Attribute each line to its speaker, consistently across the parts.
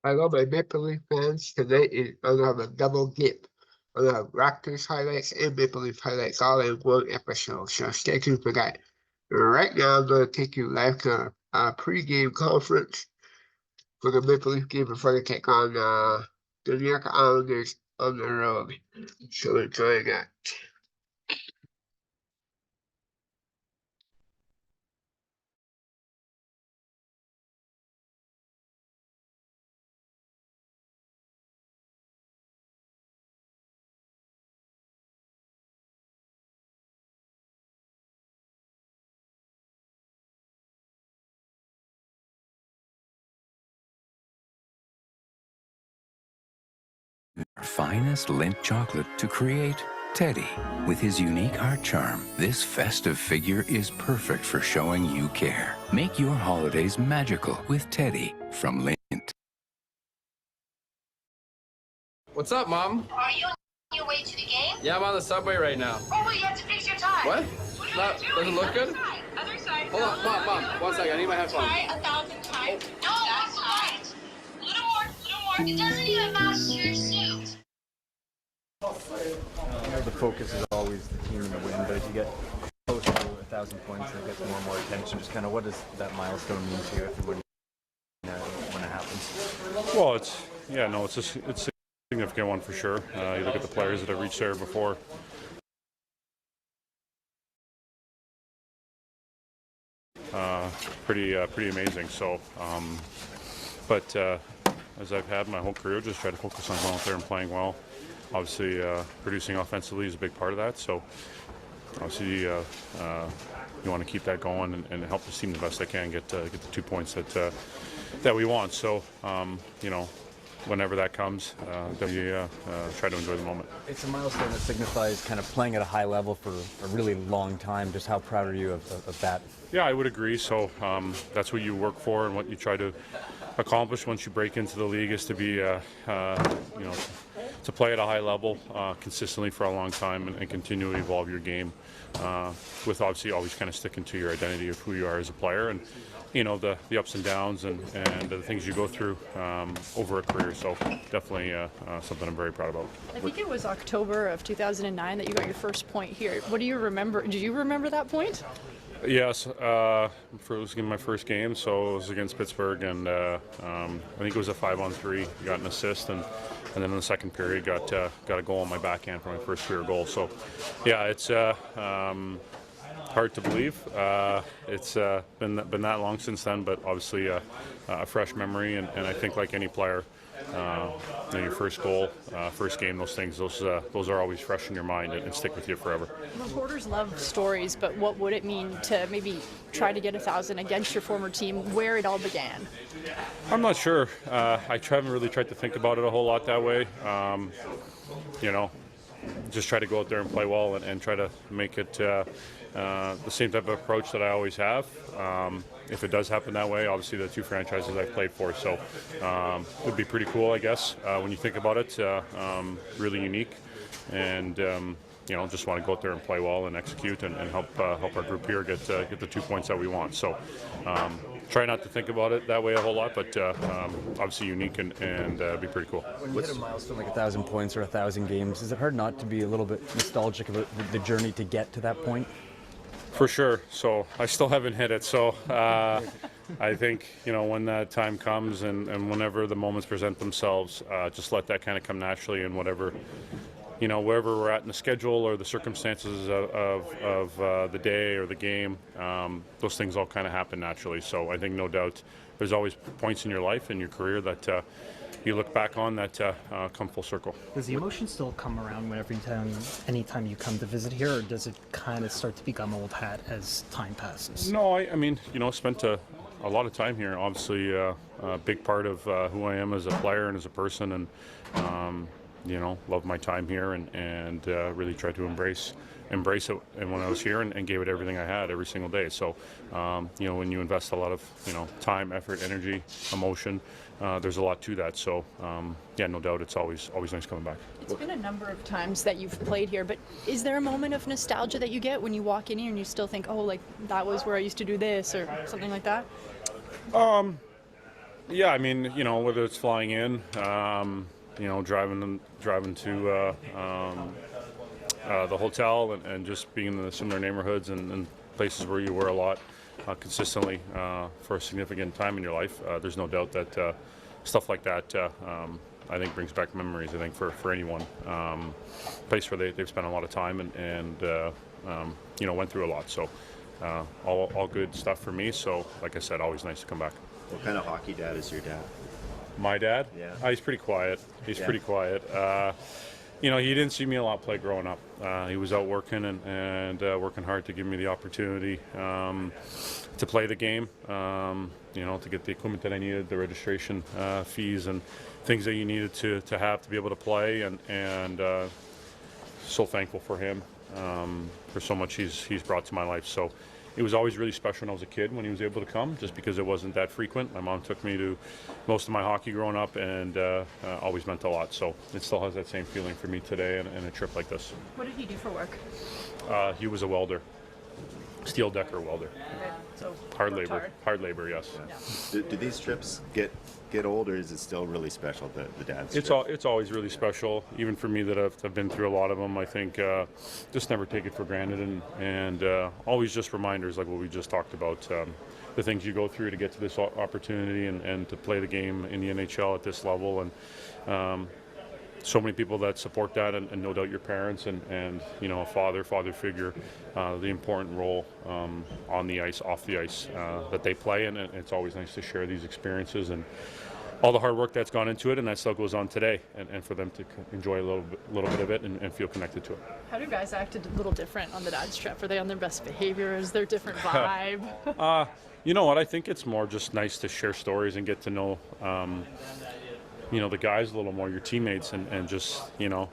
Speaker 1: Hello, my Maple Leaf fans. Tonight is another double dip. We'll have Raptors highlights and Maple Leaf highlights all in one episode, so stay tuned for that. Right now, I'm going to take you live to a pregame conference for the Maple Leaf game before they take on the New York Islanders on the road. So enjoy that.
Speaker 2: Finest Lindt chocolate to create Teddy. With his unique heart charm, this festive figure is perfect for showing you care. Make your holidays magical with Teddy from Lindt.
Speaker 3: What's up, Mom?
Speaker 4: Are you on your way to the game?
Speaker 3: Yeah, I'm on the subway right now.
Speaker 4: Oh, wait, you have to fix your tie.
Speaker 3: What?
Speaker 4: What
Speaker 3: Doesn't look good?
Speaker 4: Other side.
Speaker 3: Hold on, Mom. 1 second. I need my headphones.
Speaker 4: Try 1,000 times. No, that's right. A little more. It doesn't even match your suit.
Speaker 5: The focus is always the team in the win, but as you get close to 1,000 points, it gets more and more attention. Just kind of what does that milestone mean to you if and when it happens?
Speaker 6: Well, it's a significant one for sure. You look at the players that have reached there before. Pretty amazing. So, but as I've had my whole career, just try to focus on going out there and playing well. Obviously, producing offensively is a big part of that. So, obviously, you want to keep that going and help the team the best I can get the 2 points that we want. So, whenever that comes, we try to enjoy the moment.
Speaker 5: It's a milestone that signifies kind of playing at a high level for a really long time. Just how proud are you of that?
Speaker 6: Yeah, I would agree. So that's what you work for and what you try to accomplish once you break into the league is to be, to play at a high level consistently for a long time and continually evolve your game with obviously always kind of sticking to your identity of who you are as a player and, the ups and downs and the things you go through over a career. So definitely something I'm very proud about.
Speaker 7: I think it was October of 2009 that you got your first point here. What do you remember? Do you remember that point?
Speaker 6: Yes, it was my first game, so it was against Pittsburgh, and I think it was a 5-on-3. Got an assist, and then in the second period got a goal on my backhand for my first career goal. So, yeah, it's hard to believe. It's been that long since then, but obviously a fresh memory, and I think like any player, your first goal, first game, those are always fresh in your mind and stick with you forever.
Speaker 7: Reporters love stories, but what would it mean to maybe try to get 1,000 against your former team, where it all began?
Speaker 6: I'm not sure. I haven't really tried to think about it a whole lot that way. Just try to go out there and play well and try to make it the same type of approach that I always have. If it does happen that way, obviously the two franchises I've played for, so it would be pretty cool, I guess, when you think about it. Really unique, and just want to go out there and play well and execute and help our group here get the 2 points that we want. So try not to think about it that way a whole lot, but obviously unique and be pretty cool.
Speaker 5: When you hit a milestone like 1,000 points or 1,000 games, is it hard not to be a little bit nostalgic about the journey to get to that point?
Speaker 6: For sure. So I still haven't hit it. So I think, when that time comes and whenever the moments present themselves, just let that kind of come naturally and whatever, wherever we're at in the schedule or the circumstances of the day or the game, those things all kind of happen naturally. So I think no doubt there's always points in your life and your career that you look back on that come full circle.
Speaker 8: Does the emotion still come around anytime you come to visit here, or does it kind of start to become old hat as time passes?
Speaker 6: No, I mean, spent a lot of time here. Obviously, a big part of who I am as a player and as a person, and love my time here and really tried to embrace it. And when I was here and gave it everything I had every single day. So, when you invest a lot of time, effort, energy, emotion, there's a lot to that. So, no doubt, it's always nice coming back.
Speaker 7: It's been a number of times that you've played here, but is there a moment of nostalgia that you get when you walk in here and you still think, oh, like that was where I used to do this or something like that?
Speaker 6: Yeah, I mean, whether it's flying in, driving to the hotel and just being in the similar neighborhoods and places where you were a lot consistently for a significant time in your life. There's no doubt that stuff like that, I think, brings back memories, I think, for anyone. Place where they've spent a lot of time and went through a lot. So all good stuff for me. So, like I said, always nice to come back.
Speaker 9: What kind of hockey dad is your dad?
Speaker 6: My dad?
Speaker 9: Yeah.
Speaker 6: He's pretty quiet. He's pretty quiet. He didn't see me a lot play growing up. He was out working and working hard to give me the opportunity to play the game, to get the equipment that I needed, the registration fees and things that you needed to have to be able to play. And so thankful for him for so much he's brought to my life. So it was always really special when I was a kid when he was able to come, just because it wasn't that frequent. My mom took me to most of my hockey growing up, and always meant a lot. So it still has that same feeling for me today and a trip like this.
Speaker 7: What did he do for work?
Speaker 6: He was a welder, steel decker welder.
Speaker 7: Okay, so
Speaker 6: Hard
Speaker 7: worked
Speaker 6: labor, hard labor, yes.
Speaker 9: Do these trips get old, or is it still really special, the dad's
Speaker 6: It's
Speaker 9: trip?
Speaker 6: it's always really special, even for me that I've been through a lot of them. I think just never take it for granted, and always just reminders like what we just talked about, the things you go through to get to this opportunity and to play the game in the NHL at this level, and so many people that support that, and no doubt your parents and a father figure, the important role on the ice, off the ice that they play, and it's always nice to share these experiences and all the hard work that's gone into it, and that still goes on today, and for them to enjoy a little bit of it and feel connected to it.
Speaker 7: How do guys act a little different on the dad's trip? Are they on their best behavior? Is there a different vibe?
Speaker 6: You know what? I think it's more just nice to share stories and get to know the guys a little more, your teammates, and just, you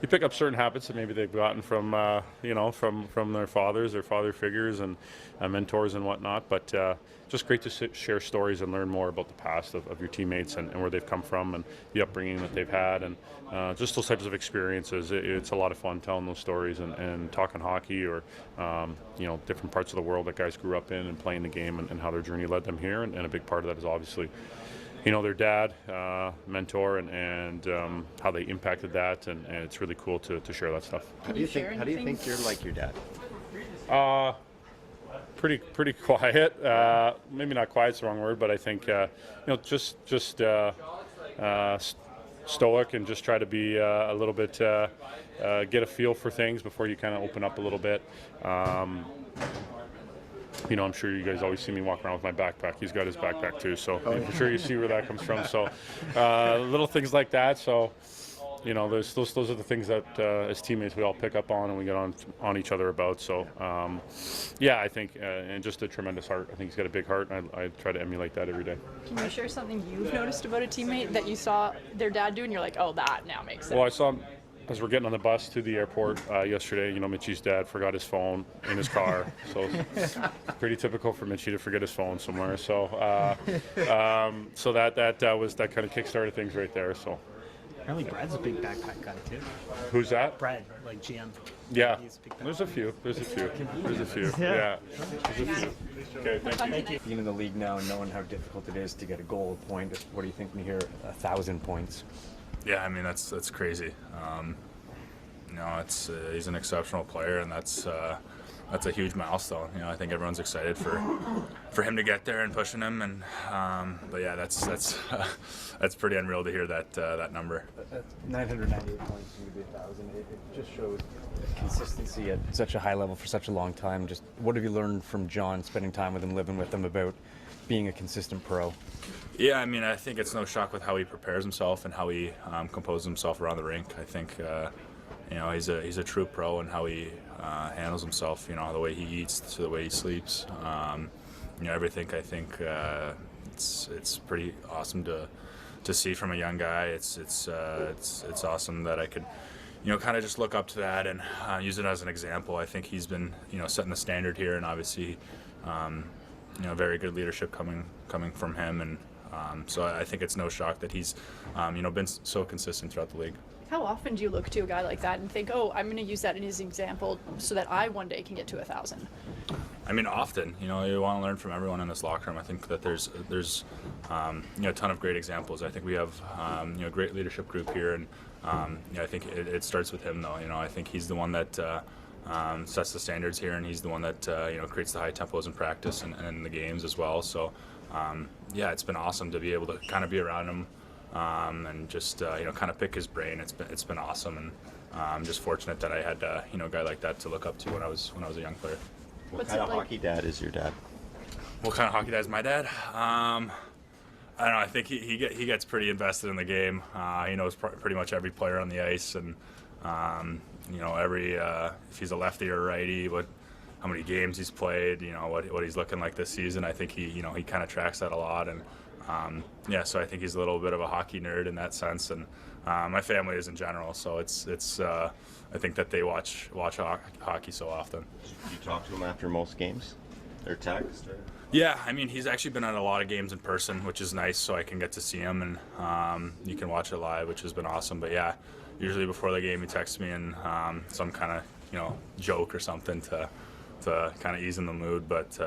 Speaker 6: pick up certain habits that maybe they've gotten from their fathers, their father figures and mentors and whatnot. But just great to share stories and learn more about the past of your teammates and where they've come from and the upbringing that they've had, and just those types of experiences. It's a lot of fun telling those stories and talking hockey or different parts of the world that guys grew up in and playing the game and how their journey led them here. And a big part of that is obviously their dad, mentor, and how they impacted that, and it's really cool to share that stuff.
Speaker 9: How do you think you're like your dad?
Speaker 6: Pretty quiet. Maybe not quiet's the wrong word, but I think just stoic and just try to be a little bit get a feel for things before you kind of open up a little bit. I'm sure you guys always see me walk around with my backpack. He's got his backpack too, so I'm sure you see where that comes from. So little things like that. So those are the things that as teammates we all pick up on and we get on each other about. So I think and just a tremendous heart. I think he's got a big heart, and I try to emulate that every day.
Speaker 7: Can you share something you've noticed about a teammate that you saw their dad do and you're like, oh, that now makes sense?
Speaker 6: Well, I saw him as we're getting on the bus to the airport yesterday. Mitchie's dad forgot his phone in his car, so it's pretty typical for Mitchie to forget his phone somewhere. So so that kind of kick-started things right there. So
Speaker 8: Apparently Brad's a big backpack guy too.
Speaker 6: Who's that?
Speaker 8: Brad, like GM.
Speaker 6: Yeah,
Speaker 8: He's a big backpack.
Speaker 6: there's a few. There's a few.
Speaker 8: Yeah.
Speaker 6: There's a few. Okay, thank you.
Speaker 5: Being in the league now and knowing how difficult it is to get a goal, a point, what do you think when you hear 1,000 points?
Speaker 10: Yeah, I mean that's crazy. He's an exceptional player, and that's a huge milestone. I think everyone's excited for him to get there and pushing him, and but yeah, that's pretty unreal to hear that number.
Speaker 5: 998 points to be 1,000. It just shows consistency at such a high level for such a long time. Just what have you learned from John, spending time with him, living with him, about being a consistent pro?
Speaker 10: Yeah, I mean, I think it's no shock with how he prepares himself and how he composes himself around the rink. I think he's a true pro in how he handles himself. The way he eats to the way he sleeps. Everything. I think it's pretty awesome to see from a young guy. It's awesome that I could kind of just look up to that and use it as an example. I think he's been setting the standard here, and obviously very good leadership coming from him, and so I think it's no shock that he's been so consistent throughout the league.
Speaker 7: How often do you look to a guy like that and think, oh, I'm going to use that in his example so that I one day can get to 1,000?
Speaker 10: I mean, often, you know, you want to learn from everyone in this locker room. I think that there's you know, a ton of great examples. I think we have you know, a great leadership group here, and you know, I think it starts with him, though. You know, I think he's the one that sets the standards here, and he's the one that you know, creates the high tempos in practice and in the games as well. So yeah, it's been awesome to be able to kind of be around him and just you know, kind of pick his brain. It's been awesome, and I'm just fortunate that I had you know, a guy like that to look up to when I was a young player.
Speaker 9: What kind of hockey dad is your dad?
Speaker 10: What kind of hockey dad is my dad? I don't know. I think he gets pretty invested in the game. He knows pretty much every player on the ice, and you know, every if he's a lefty or a righty, how many games he's played, you know, what he's looking like this season. I think he kind of tracks that a lot, and yeah, so I think he's a little bit of a hockey nerd in that sense, and my family is in general. So it's I think that they watch hockey so often.
Speaker 9: Do you talk to him after most games, or text? Or?
Speaker 10: Yeah, I mean, he's actually been at a lot of games in person, which is nice, so I can get to see him, and you can watch it live, which has been awesome. But yeah, usually before the game, he texts me and some kind of, you know, joke or something to kind of ease in the mood. But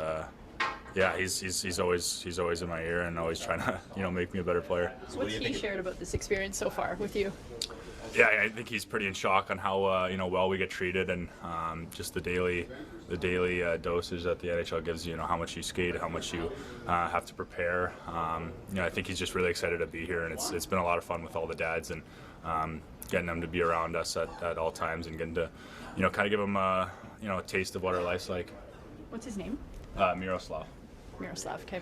Speaker 10: yeah, he's always in my ear and always trying to, you know, make me a better player.
Speaker 7: So what's he shared about this experience so far with you?
Speaker 10: Yeah, I think he's pretty in shock on how you know, well we get treated, and just the daily dosage that the NHL gives you. You know, how much you skate, how much you have to prepare. You know, I think he's just really excited to be here, and it's been a lot of fun with all the dads, and getting them to be around us at all times, and getting to, you know, kind of give them you know, a taste of what our life's like.
Speaker 7: What's his name?
Speaker 10: Miroslav.
Speaker 7: Miroslav. Okay.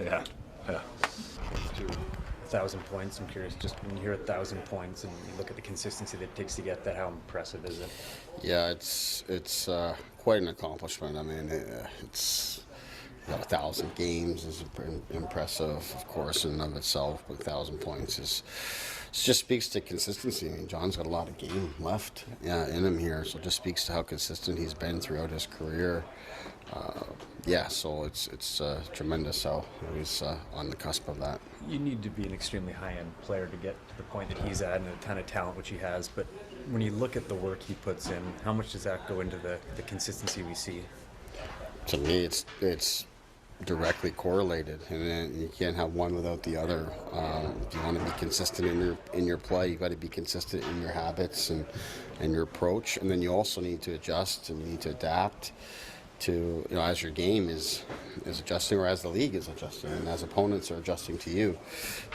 Speaker 10: Yeah.
Speaker 5: 1,000 points. I'm curious, just when you hear 1,000 points and you look at the consistency that it takes to get that, how impressive is it?
Speaker 11: Yeah, it's quite an accomplishment. I mean, it's 1,000 games is impressive, of course, in and of itself. But 1,000 points just speaks to consistency. I mean, John's got a lot of game left in him here, so it just speaks to how consistent he's been throughout his career. Yeah, so it's tremendous how he's on the cusp of that.
Speaker 5: You need to be an extremely high-end player to get to the point that he's at, and a ton of talent, which he has. But when you look at the work he puts in, how much does that go into the consistency we see?
Speaker 11: To me, it's directly correlated, and then you can't have one without the other. If you want to be consistent in your play, you got to be consistent in your habits and your approach, and then you also need to adjust and you need to adapt to, you know, as your game is adjusting, or as the league is adjusting, and as opponents are adjusting to you.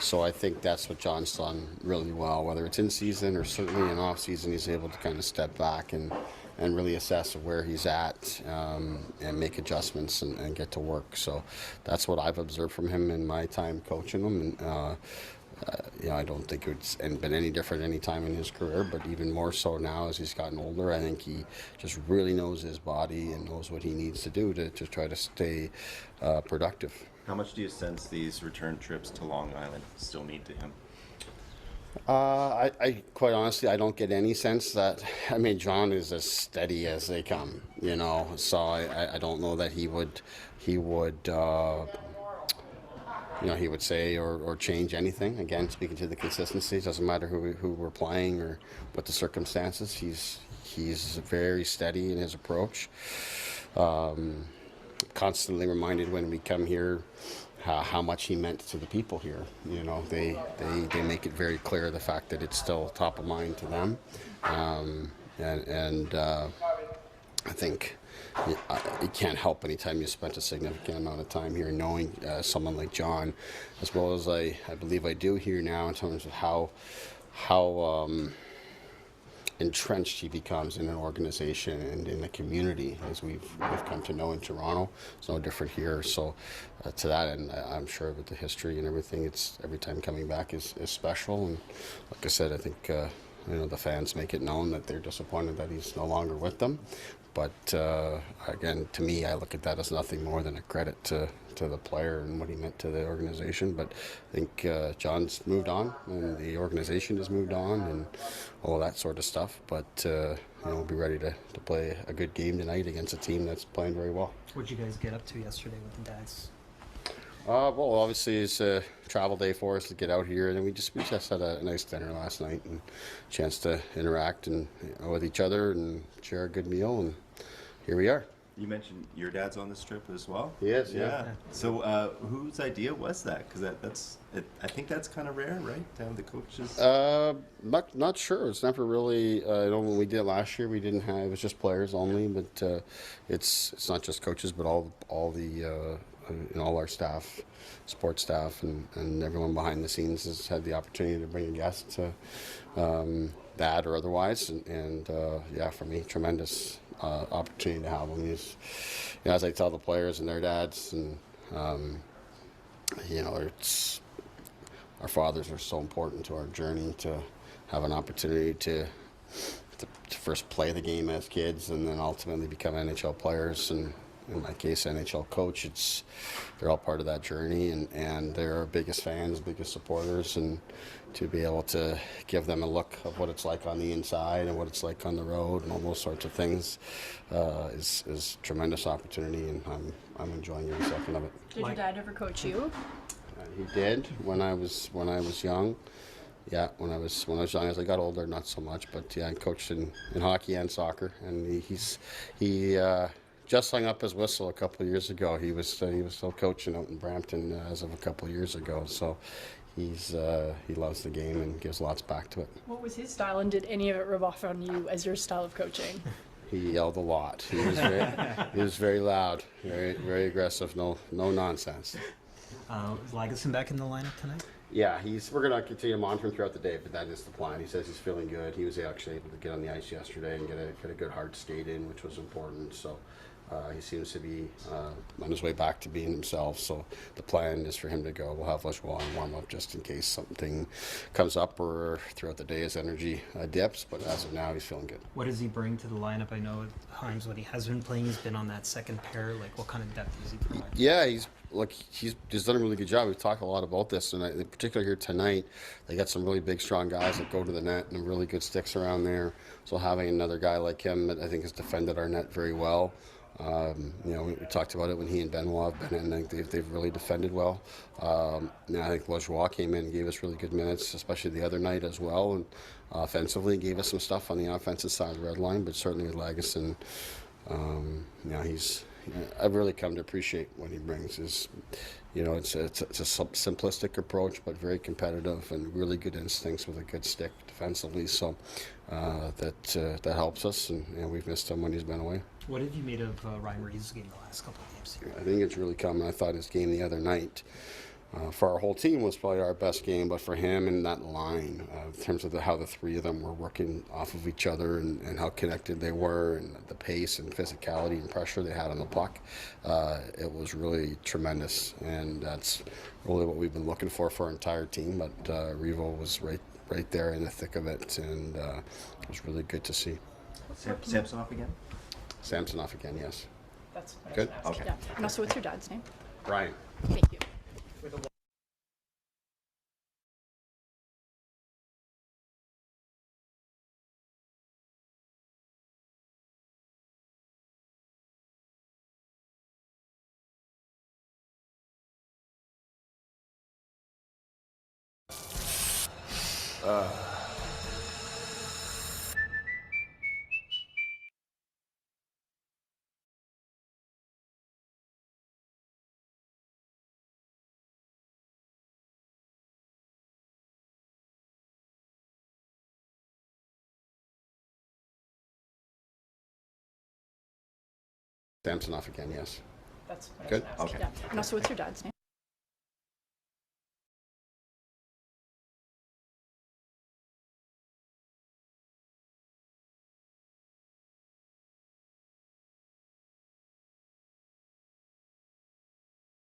Speaker 11: So I think that's what John's done really well, whether it's in season or certainly in off season. He's able to kind of step back and really assess where he's at and make adjustments and get to work. So that's what I've observed from him in my time coaching him, and you know, I don't think it's been any different any time in his career, but even more so now as he's gotten older. I think he just really knows his body and knows what he needs to do to try to stay productive.
Speaker 9: How much do you sense these return trips to Long Island still mean to him?
Speaker 11: I quite honestly, I don't get any sense that, I mean, John is as steady as they come, you know, so I don't know that he would you know, he would say or change anything. Again, speaking to the consistency, it doesn't matter who we're playing or what the circumstances. He's very steady in his approach. Constantly reminded when we come here how much he meant to the people here. You know, they make it very clear the fact that it's still top of mind to them, and I think you can't help anytime you spent a significant amount of time here knowing someone like John, as well as I believe I do here now, in terms of how entrenched he becomes in an organization and in the community, as we've come to know in Toronto. It's no different here. So to that end, I'm sure with the history and everything, it's every time coming back is special. And like I said, I think you know, the fans make it known that they're disappointed that he's no longer with them. But again, to me, I look at that as nothing more than a credit to the player and what he meant to the organization. But I think John's moved on, and the organization has moved on, and all that sort of stuff. But you know, we'll be ready to play a good game tonight against a team that's playing very well.
Speaker 8: What did you guys get up to yesterday with the dads?
Speaker 11: Well, obviously it's a travel day for us to get out here, and then we just had a nice dinner last night and a chance to interact and with each other and share a good meal, and here we are.
Speaker 9: You mentioned your dad's on this trip as well.
Speaker 11: He is, yeah.
Speaker 9: So whose idea was that? Because I think that's kind of rare, right? To have the coaches.
Speaker 11: Not sure. It's never really. When we did it last year, we didn't have. It was just players only. But it's not just coaches, but all the all our staff, sports staff, and everyone behind the scenes has had the opportunity to bring a guest, dad or otherwise, and for me, tremendous opportunity to have him. He's, as I tell the players and their dads, and it's our fathers are so important to our journey to have an opportunity to first play the game as kids and then ultimately become NHL players, and in my case NHL coach. They're all part of that journey, and they're our biggest fans, biggest supporters, and to be able to give them a look of what it's like on the inside and what it's like on the road and all those sorts of things is tremendous opportunity, and I'm enjoying every second of it.
Speaker 7: Did your dad ever coach you?
Speaker 11: He did when I was young. Yeah, when I was young. As I got older, not so much, but yeah, I coached in hockey and soccer, and he just hung up his whistle a couple of years ago. He was still coaching out in Brampton as of a couple of years ago. So he loves the game and gives lots back to it. What
Speaker 7: was his style, and did any of it rub off on you as your style of coaching?
Speaker 11: He yelled a lot. He was very loud, very very aggressive. No nonsense.
Speaker 8: Is Lagesson back in the lineup tonight?
Speaker 11: Yeah, we're going to continue to monitor him throughout the day, but that is the plan. He says he's feeling good. He was actually able to get on the ice yesterday and get a good hard skate in, which was important. So he seems to be on his way back to being himself. So the plan is for him to go. We'll have Lajoie and warm up just in case something comes up or throughout the day his energy dips. But as of now, he's feeling good.
Speaker 8: What does he bring to the lineup? I know at times when he has been playing, he's been on that second pair. Like, what kind of depth does he provide?
Speaker 11: Yeah, he's done a really good job. We've talked a lot about this, and in particular here tonight, they got some really big, strong guys that go to the net and really good sticks around there. So having another guy like him that I think has defended our net very well. We talked about it when he and Benoit have been in. I think they've really defended well. I think Lajoie came in and gave us really good minutes, especially the other night as well. And offensively, gave us some stuff on the offensive side of the red line. But certainly with Lagesson, I've really come to appreciate what he brings. It's a simplistic approach, but very competitive and really good instincts with a good stick defensively. So that helps us, and we've missed him when he's been away.
Speaker 8: What have you made of Ryan Reeves' game the last couple of games?
Speaker 11: I think it's really come. I thought his game the other night for our whole team was probably our best game, but for him in that line, in terms of how the three of them were working off of each other and how connected they were and the pace and physicality and pressure they had on the puck, it was really tremendous, and that's really what we've been looking for our entire team. But Revo was right there in the thick of it, and it was really good to see.
Speaker 9: Samsonov again?
Speaker 11: Samsonov again, yes.
Speaker 7: That's what
Speaker 11: good.
Speaker 7: I was asking. Yeah. And also, what's your dad's name?
Speaker 11: Brian.
Speaker 7: Thank you.
Speaker 11: Samsonov again, yes.
Speaker 7: That's what
Speaker 11: good.
Speaker 7: I was asking.
Speaker 11: Okay.
Speaker 7: Yeah. And also, what's your dad's name?